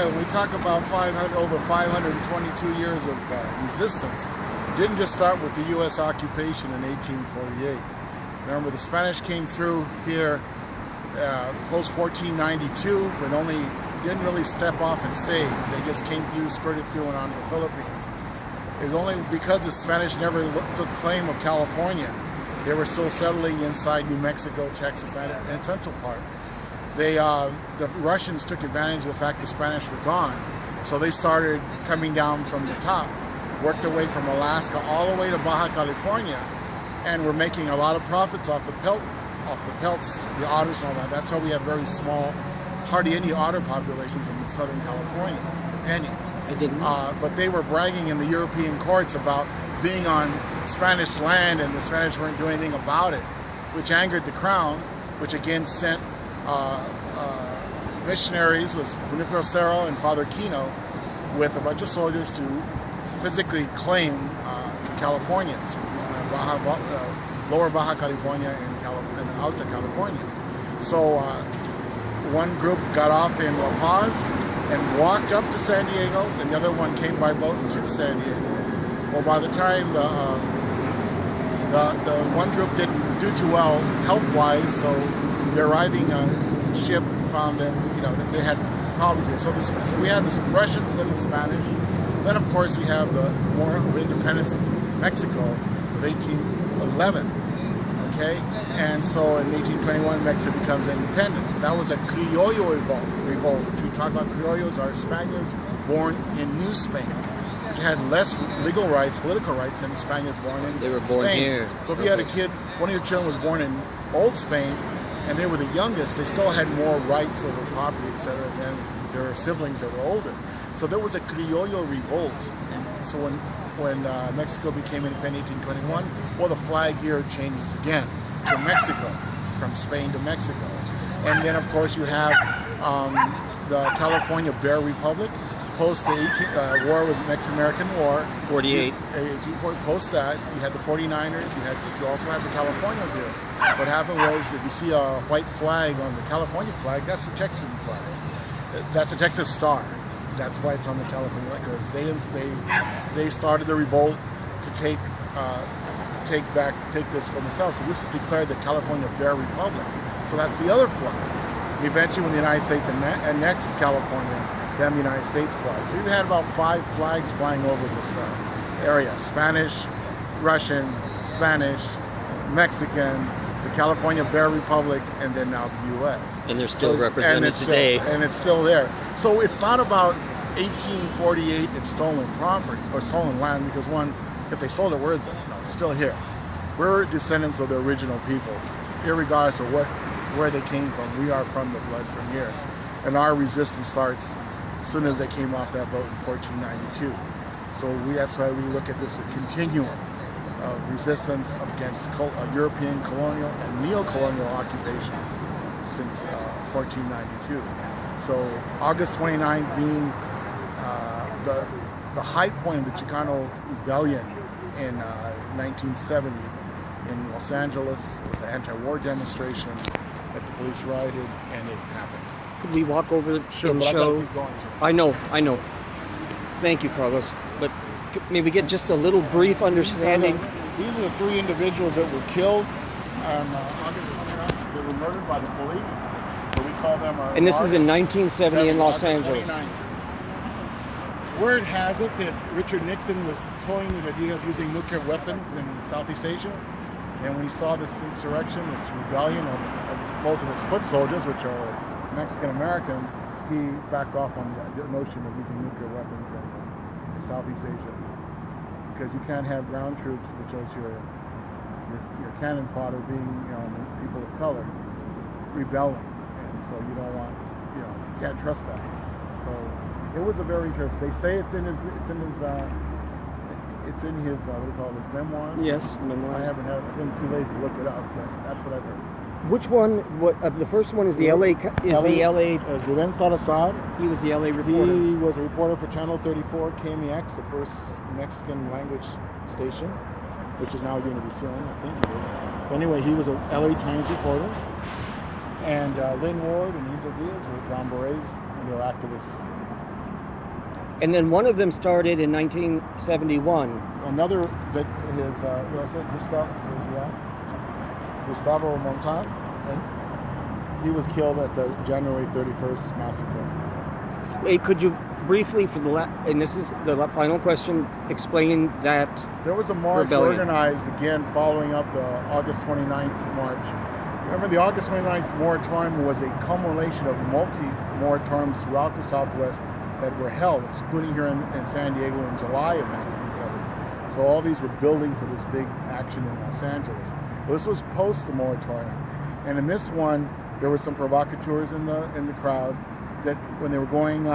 way, when we talk about over 522 years of resistance, it didn't just start with the U.S. occupation in 1848. Remember, the Spanish came through here post 1492, but didn't really step off and stay. They just came through, skirted through, and onto the Philippines. It was only because the Spanish never took claim of California. They were still settling inside New Mexico, Texas, and Central Park. The Russians took advantage of the fact the Spanish were gone, so they started coming down from the top, worked their way from Alaska all the way to Baja California, and were making a lot of profits off the pelts, the otters and all that. That's why we have very small, hardly any otter populations in Southern California, any. I didn't. But they were bragging in the European courts about being on Spanish land, and the Spanish weren't doing anything about it, which angered the crown, which again sent missionaries, was Junípero Cerro and Father Quino, with a bunch of soldiers to physically claim the Californians, Lower Baja California and Alta California. So one group got off in La Paz and walked up to San Diego, and the other one came by boat to San Diego. Well, by the time the one group didn't do too well health-wise, so the arriving ship found that they had problems here. So we had the Russians and the Spanish. Then, of course, we have the War of Independence of Mexico of 1811. Okay, and so in 1821, Mexico becomes independent. That was a Criollo revolt. If you talk about Criollos, are Spaniards born in New Spain, which had less legal rights, political rights than Spaniards born in Spain. They were born here. So if you had a kid, one of your children was born in Old Spain, and they were the youngest, they still had more rights over property, etc., than their siblings that were older. So there was a Criollo revolt. And so when Mexico became independent in 1821, well, the flag here changes again to Mexico, from Spain to Mexico. And then, of course, you have the California Bear Republic, post the war with the Mexican-American War. 48. 1840, post that, you had the 49ers, you also had the Californios here. What happened was, if you see a white flag on the California flag, that's the Texas flag. That's the Texas Star. That's why it's on the California flag, because they started the revolt to take this for themselves. So this was declared the California Bear Republic. So that's the other flag. Eventually, when the United States annexed California, then the United States flag. So you had about 5 flags flying over this area: Spanish, Russian, Spanish, Mexican, the California Bear Republic, and then now the U.S. And they're still represented today. And it's still there. So it's not about 1848 and stolen property or stolen land, because if they sold it, where is it? No, it's still here. We're descendants of the original peoples, irregardless of where they came from. We are from the blood from here. And our resistance starts as soon as they came off that boat in 1492. So that's why we look at this as a continuum of resistance against European colonial and neo-colonial occupation since 1492. So August 29th being the high point of the Chicano Rebellion in 1970 in Los Angeles. It was an anti-war demonstration that the police rioted, and it happened. Could we walk over and show? I know. Thank you, Carlos. But maybe get just a little brief understanding. These are the 3 individuals that were killed on August 29th. They were murdered by the police. So we call them our. And this is in 1970 in Los Angeles. 29th. Word has it that Richard Nixon was toying with the idea of using nuclear weapons in Southeast Asia. And when he saw this insurrection, this rebellion of most of his foot soldiers, which are Mexican Americans, he backed off on the notion of using nuclear weapons in Southeast Asia. Because you can't have ground troops, which is your cannon fodder, being people of color, rebelling. And so you don't want, you can't trust that. So it was a very interesting. They say it's in his what do you call it, his memoirs? Yes, memoirs. I've been too lazy to look it up, but that's what I've heard. Which one? The first one is the LA. Ruben Salazar. He was the LA reporter. He was a reporter for Channel 34, KMEX, the first Mexican language station, which is now Univision, I think it is. But anyway, he was a LA Times reporter. And Lynn Ward and Angel Diaz were Brown Berets, and they were activists And then one of them started in 1971. Another, what was it, Gustavo Montan, and he was killed at the January 31st massacre. Wait, could you briefly, and this is the final question, explain that there was a march rebellion organized again following up the August 29th march. Remember, the August 29th moratorium was a culmination of multi-moratoriums throughout the Southwest that were held, including here in San Diego in July of 1970. So all these were building for this big action in Los Angeles. Well, this was post the moratorium, and in this one, there were some provocateurs in the crowd that when they were going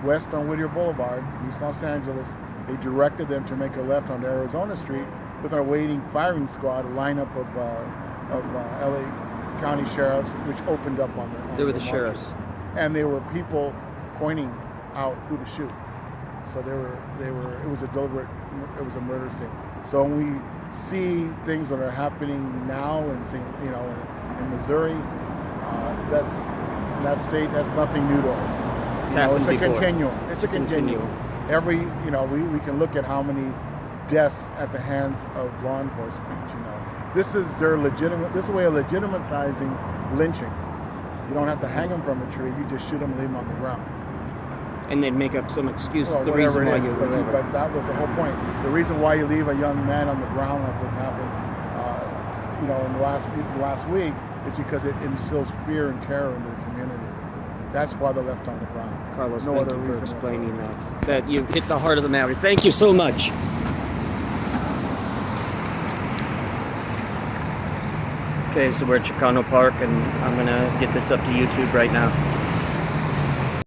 west on Whittier Boulevard, East Los Angeles, they directed them to make a left on Arizona Street with our waiting firing squad, a lineup of LA County sheriffs, which opened up on the. They were the marchers. sheriffs, and they were people pointing out who to shoot. So they were. It was a deliberate. It was a murder scene. So when we see things that are happening now in Missouri, that's in that state. That's nothing new to us. It's happened It's a before. continuum. It's a continuum. We can look at how many deaths at the hands of law enforcement. This is their legitimate. This is a way of legitimatizing lynching. You don't have to hang them from a tree. You just shoot them and leave them on the ground. And they'd make up some excuse. Well, the whatever reason why it is, you but that was the whole point. The reason why you leave a young man on the ground like what's happened, in the last week, is because it instills fear and terror into the community. That's why they're left on the ground. Carlos, no thank other you for reason explaining that you hit the heart of the matter. Thank you so much. Okay, so we're at Chicano Park, and I'm gonna get this up to YouTube right now.